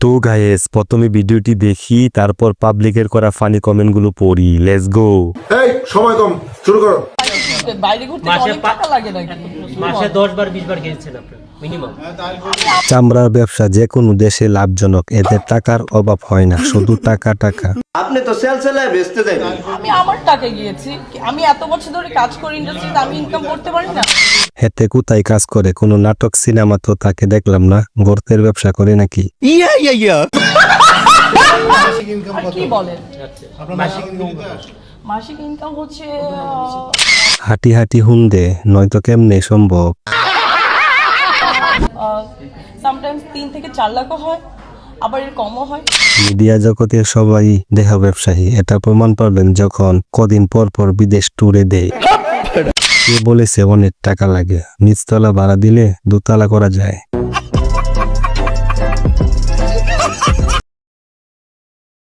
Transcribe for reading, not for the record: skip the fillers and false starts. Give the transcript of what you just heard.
তো গাইস প্রথমে ভিডিওটি দেখি, তারপর পাবলিকের করা ফানি কমেন্টগুলো পড়ি। Let's go. এই সময় কম, শুরু করো। বাইরে ঘুরতে অনেক টাকা লাগে নাকি? মাসে 10 বার 20 বার গিয়েছেন আপনি মিনিমাম। চামড়ার ব্যবসা যে কোনো দেশে লাভজনক, এদের টাকার অভাব হয় না, শুধু টাকা টাকা। আপনি তো সেল সেলায় বেচতে যাবেন। আমি আমার টাকায় গিয়েছি। আমি এত বছর ধরে কাজ করি ইন্ডাস্ট্রিতে, আমি ইনকাম করতে পারি না? হেতে কোথায় কাজ করে? কোনো নাটক সিনেমা তো তাকে দেখলাম না। গর্তের ব্যবসা করে নাকি? আর কি বলেন? মাসিক ইনকাম হচ্ছে হাঁটি হাঁটি হুন্দে, নয়তো কেমনে সম্ভব? সামটাইমস 3 থেকে 4 লাখও হয়, আবার এর কমও হয়। মিডিয়া জগতের সবাই দেখা ব্যবসায়ী, এটা প্রমাণ পাবেন যখন কদিন পর পর বিদেশ ট্যুরে দেয়। কে বলেছে অনেক টাকা লাগে? নিচতলা ভাড়া দিলে দোতলা করা যায়।